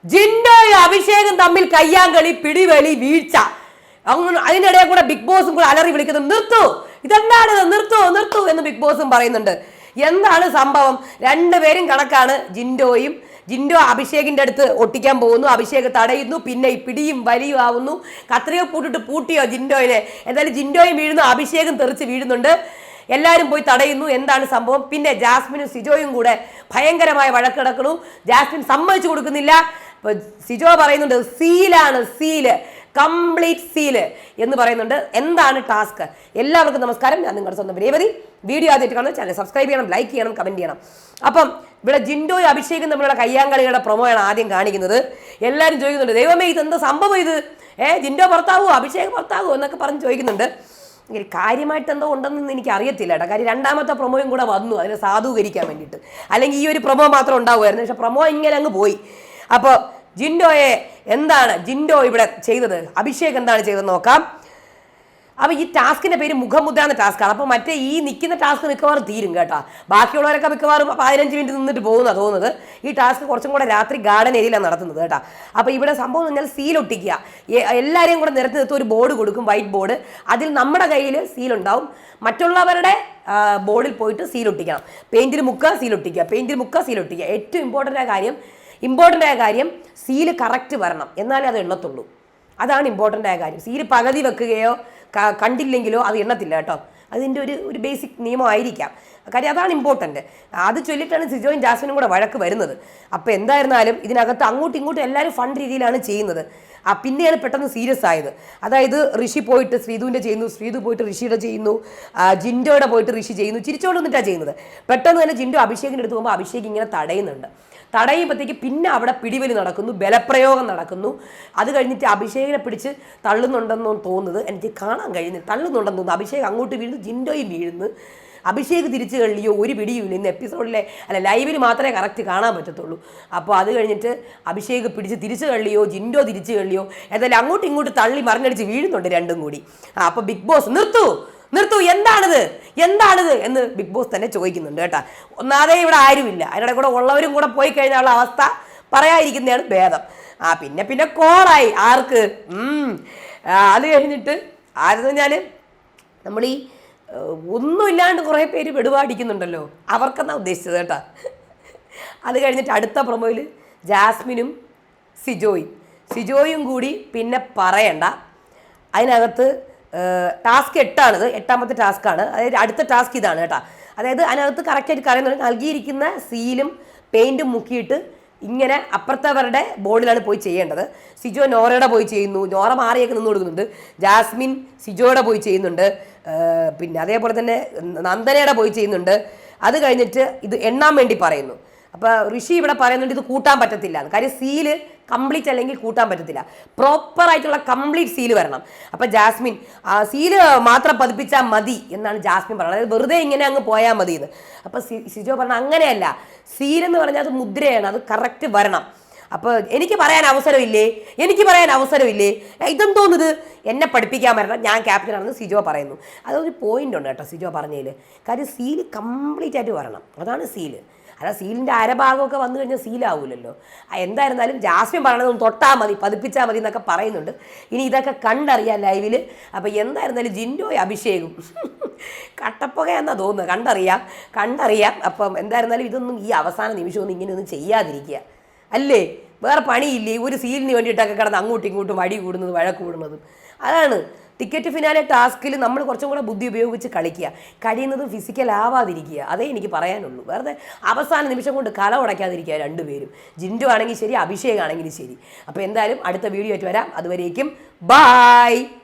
ജിൻഡോയും അഭിഷേകും തമ്മിൽ കയ്യാങ്കളി, പിടിവലി, വീഴ്ച. അങ്ങനെ അതിനിടയിൽ കൂടെ ബിഗ് ബോസും കൂടെ അലറി വിളിക്കുന്നു, നിർത്തൂ, ഇതെന്താണ്, നിർത്തൂ നിർത്തൂ എന്ന് ബിഗ് ബോസും പറയുന്നുണ്ട്. എന്താണ് സംഭവം? രണ്ടുപേരും കണക്കാണ്. ജിൻഡോ അഭിഷേകിന്റെ അടുത്ത് ഒട്ടിക്കാൻ പോകുന്നു, അഭിഷേക് തടയുന്നു, പിന്നെ പിടിയും വലിയും ആവുന്നു. കത്രിക പൂട്ടിയോ ജിൻഡോയിനെ. എന്തായാലും ജിൻഡോയും വീഴുന്നു, അഭിഷേകും തെറിച്ച് വീഴുന്നുണ്ട്. എല്ലാവരും പോയി തടയുന്നു. എന്താണ് സംഭവം? പിന്നെ ജാസ്മിനും സിജോയും കൂടെ ഭയങ്കരമായ വഴക്ക് നടക്കുന്നു. ജാസ്മിൻ സമ്മതിച്ചു കൊടുക്കുന്നില്ല. സിജോ പറയുന്നുണ്ട് സീലാണ്, സീല്, കംപ്ലീറ്റ് സീല് എന്ന് പറയുന്നുണ്ട്. എന്താണ് ടാസ്ക്? എല്ലാവർക്കും നമസ്കാരം, ഞാൻ നിങ്ങളുടെ സ്വന്തം രേവതി. വീഡിയോ ആദ്യമായിട്ട് കാണുന്നത് ചാനൽ സബ്സ്ക്രൈബ് ചെയ്യണം, ലൈക്ക് ചെയ്യണം, കമന്റ് ചെയ്യണം. അപ്പം ഇവിടെ ജിൻഡോയും അഭിഷേകും തമ്മിലുള്ള കയ്യാങ്കളിയുടെ പ്രൊമോയാണ് ആദ്യം കാണിക്കുന്നത്. എല്ലാവരും ചോദിക്കുന്നുണ്ട്, ദൈവമേ ഇതെന്താ സംഭവം ഇത്? ജിൻഡോ പുറത്താവോ, അഭിഷേക് പുറത്താവോ എന്നൊക്കെ പറഞ്ഞ് ചോദിക്കുന്നുണ്ട്. കാര്യമായിട്ട് എന്തോ ഉണ്ടെന്ന് എനിക്ക് അറിയത്തില്ല കേട്ടോ. കാര്യം രണ്ടാമത്തെ പ്രൊമോയും കൂടെ വന്നു അതിനെ സാധൂകരിക്കാൻ വേണ്ടിയിട്ട്. അല്ലെങ്കിൽ ഈ ഒരു പ്രൊമോ മാത്രം ഉണ്ടാവുമായിരുന്നു. പക്ഷെ പ്രൊമോ ഇങ്ങനെ അങ്ങ് പോയി. അപ്പോൾ ജിൻഡോ ഇവിടെ ചെയ്തത്, അഭിഷേക് എന്താണ് ചെയ്തതെന്ന് നോക്കാം. അപ്പോൾ ഈ ടാസ്കിന്റെ പേര് മുഖമുദ്ര എന്ന ടാസ്ക്കാണ്. അപ്പോൾ മറ്റേ ഈ നിൽക്കുന്ന ടാസ്ക് മിക്കവാറും തീരും കേട്ടോ. ബാക്കിയുള്ളവരൊക്കെ മിക്കവാറും 15 മിനിറ്റ് നിന്നിട്ട് പോകുന്നതാണ് തോന്നുന്നത്. ഈ ടാസ്ക് കുറച്ചും കൂടെ രാത്രി ഗാർഡൻ ഏരിയയിലാണ് നടത്തുന്നത് കേട്ടോ. അപ്പോൾ ഇവിടെ സംഭവം എന്ന് പറഞ്ഞാൽ സീലൊട്ടിക്കുക. എല്ലാവരെയും കൂടെ നിരത്തി നിർത്തി ഒരു ബോർഡ് കൊടുക്കും, വൈറ്റ് ബോർഡ്. അതിൽ നമ്മുടെ കയ്യിൽ സീലുണ്ടാവും. മറ്റുള്ളവരുടെ ബോർഡിൽ പോയിട്ട് സീലൊട്ടിക്കണം. പെയിന്റിൽ മുക്കുക, സീലൊട്ടിക്കുക, പെയിന്റിൽ മുക്കുക, സീലൊട്ടിക്കുക. ഏറ്റവും ഇമ്പോർട്ടൻ്റ് ആയ കാര്യം സീല് കറക്റ്റ് വരണം, എന്നാലേ അത് എണ്ണത്തുള്ളൂ. അതാണ് ഇമ്പോർട്ടൻ്റ് ആയ കാര്യം. സീല് പകുതി വെക്കുകയോ കണ്ടില്ലെങ്കിലോ അത് എണ്ണത്തില്ല കേട്ടോ. അതിൻ്റെ ഒരു ബേസിക് നിയമമായിരിക്കാം. കാര്യം അതാണ് ഇമ്പോർട്ടൻറ്റ്. അത് ചൊല്ലിയിട്ടാണ് സിജോയും ജാസ്മിനും കൂടെ വഴക്ക് വരുന്നത്. അപ്പോൾ എന്തായിരുന്നാലും ഇതിനകത്ത് അങ്ങോട്ടും ഇങ്ങോട്ടും എല്ലാവരും ഫണ്ട് രീതിയിലാണ് ചെയ്യുന്നത്. പിന്നെയാണ് പെട്ടെന്ന് സീരിയസ് ആയത്. അതായത് ഋഷി പോയിട്ട് ശ്രീധുവിൻ്റെ ചെയ്യുന്നു, ശ്രീധു പോയിട്ട് ഋഷിയുടെ ചെയ്യുന്നു, ജിൻഡോയുടെ പോയിട്ട് ഋഷി ചെയ്യുന്നു. ചിരിച്ചോണ്ട് വന്നിട്ടാണ് ചെയ്യുന്നത്. പെട്ടെന്ന് തന്നെ ജിൻഡോ അഭിഷേകിൻ്റെ അടുത്ത് പോകുമ്പോൾ അഭിഷേക് ഇങ്ങനെ തടയുമ്പോഴത്തേക്ക് പിന്നെ അവിടെ പിടിവലി നടക്കുന്നു, ബലപ്രയോഗം നടക്കുന്നു. അത് കഴിഞ്ഞിട്ട് അഭിഷേകിനെ പിടിച്ച് തള്ളുന്നുണ്ടെന്നോ തോന്നുന്നത് എനിക്ക് കാണാൻ കഴിയുന്നില്ല. തള്ളുന്നുണ്ടെന്ന് തോന്നുന്നു. അഭിഷേക് അങ്ങോട്ട് വീഴുന്നു, ജിൻഡോയും വീഴുന്നു. അഭിഷേക് തിരിച്ചു കളിയോ ഒരു പിടിയുമില്ല. ഇന്ന് എപ്പിസോഡിലെ ലൈവിൽ മാത്രമേ കറക്റ്റ് കാണാൻ പറ്റത്തുള്ളൂ. അപ്പോൾ അത് കഴിഞ്ഞിട്ട് അഭിഷേക് പിടിച്ച് തിരിച്ചു കളിയോ ജിൻഡോ തിരിച്ചു കളിയോ എന്തായാലും അങ്ങോട്ടും ഇങ്ങോട്ട് തള്ളി മറിഞ്ഞടിച്ച് വീഴുന്നുണ്ട് രണ്ടും കൂടി. അപ്പോൾ ബിഗ് ബോസ് നിർത്തൂ, എന്താണിത് എന്ന് ബിഗ് ബോസ് തന്നെ ചോദിക്കുന്നുണ്ട് കേട്ടോ. ഒന്നാതെ ഇവിടെ ആരുമില്ല. അതിനിടെ കൂടെ ഉള്ളവരും കൂടെ പോയി കഴിഞ്ഞാലുള്ള അവസ്ഥ പറയാതിരിക്കുന്നതാണ് ഭേദം. പിന്നെ കോളായി ആർക്ക്. അത് കഴിഞ്ഞിട്ട് ആരെന്ന് പറഞ്ഞാൽ നമ്മൾ ഈ ഒന്നുമില്ലാണ്ട് കുറേ പേര് വെടുവാടിക്കുന്നുണ്ടല്ലോ, അവർക്കെന്നാണ് ഉദ്ദേശിച്ചത് കേട്ടോ. അത് കഴിഞ്ഞിട്ട് അടുത്ത പ്രൊമോയിൽ ജാസ്മിനും സിജോയും കൂടി പിന്നെ പറയണ്ട. അതിനകത്ത് ടാസ്ക് 8ആണിത്, 8ാമത്തെ ടാസ്ക്കാണ്. അതായത് അടുത്ത ടാസ്ക് ഇതാണ് കേട്ടോ. അതായത് അതിനകത്ത് കറക്റ്റായിട്ട് പറയുന്നത് നൽകിയിരിക്കുന്ന സീലും പെയിൻറ്റും മുക്കിയിട്ട് ഇങ്ങനെ അപ്പുറത്തവരുടെ ബോർഡിലാണ് പോയി ചെയ്യേണ്ടത്. സിജോ നോറയുടെ പോയി ചെയ്യുന്നു, നോറ മാറിയൊക്കെ നിന്ന് കൊടുക്കുന്നുണ്ട്. ജാസ്മിൻ സിജോയുടെ പോയി ചെയ്യുന്നുണ്ട്. പിന്നെ അതേപോലെ തന്നെ നന്ദനയുടെ പോയി ചെയ്യുന്നുണ്ട്. അത് കഴിഞ്ഞിട്ട് ഇത് എണ്ണാൻ വേണ്ടി പറയുന്നു. അപ്പോൾ ഋഷി ഇവിടെ പറയുന്നുണ്ട് ഇത് കൂട്ടാൻ പറ്റത്തില്ല. കാര്യം സീല് കംപ്ലീറ്റ് അല്ലെങ്കിൽ കൂട്ടാൻ പറ്റത്തില്ല, പ്രോപ്പറായിട്ടുള്ള കംപ്ലീറ്റ് സീല് വരണം. അപ്പോൾ ജാസ്മിൻ സീല് മാത്രം പതിപ്പിച്ചാൽ മതി എന്നാണ് ജാസ്മിൻ പറയുന്നത്. അതായത് വെറുതെ ഇങ്ങനെ അങ്ങ് പോയാൽ മതി എന്ന്. അപ്പോൾ സിജോ പറഞ്ഞ അങ്ങനെയല്ല, സീലെന്ന് പറഞ്ഞാൽ അത് മുദ്രയാണ്, അത് കറക്റ്റ് വരണം. അപ്പോൾ എനിക്ക് പറയാൻ അവസരമില്ലേ, ഇതെന്തോന്നത് എന്നെ പഠിപ്പിക്കാൻ വരണം, ഞാൻ ക്യാപ്റ്റനാണെന്ന് സിജോ പറയുന്നു. അതൊരു പോയിന്റ് ഉണ്ട് കേട്ടോ സിജോ പറഞ്ഞതിൽ. കാര്യം സീല് കംപ്ലീറ്റ് ആയിട്ട് വരണം, അതാണ് സീല്. അല്ല സീലിൻ്റെ അരഭാഗമൊക്കെ വന്നു കഴിഞ്ഞാൽ സീലാവില്ലല്ലോ. എന്തായിരുന്നാലും ജാസ്മിൻ പറയണത് തൊട്ടാൽ മതി, പതിപ്പിച്ചാൽ മതി എന്നൊക്കെ പറയുന്നുണ്ട്. ഇനി ഇതൊക്കെ കണ്ടറിയാം ലൈവിൽ. അപ്പോൾ എന്തായിരുന്നാലും ജിൻഡോയും അഭിഷേകും കട്ടപ്പുകയെന്നാണ് തോന്നുന്നത്. കണ്ടറിയാം. അപ്പം എന്തായിരുന്നാലും ഇതൊന്നും ഈ അവസാന നിമിഷമൊന്നും ഇങ്ങനെയൊന്നും ചെയ്യാതിരിക്കുക അല്ലേ. വേറെ പണിയില്ലേ, ഒരു സീലിന് വേണ്ടിയിട്ടൊക്കെ കിടന്ന് അങ്ങോട്ടും ഇങ്ങോട്ടും വഴക്ക് കൂടുന്നതും. അതാണ് ടിക്കറ്റ് ഫിനാലെ ടാസ്കിൽ നമ്മൾ കുറച്ചും കൂടെ ബുദ്ധി ഉപയോഗിച്ച് കളിക്കുക, കഴിയുന്നത് ഫിസിക്കൽ ആവാതിരിക്കുക. അതേ എനിക്ക് പറയാനുള്ളൂ. വെറുതെ അവസാന നിമിഷം കൊണ്ട് കല ഉടയ്ക്കാതിരിക്കുക രണ്ടുപേരും. ജിൻഡോ ആണെങ്കിൽ ശരി, അഭിഷേക് ആണെങ്കിലും ശരി. അപ്പോൾ എന്തായാലും അടുത്ത വീഡിയോ ആയിട്ട് വരാം. അതുവരേക്കും ബായ്.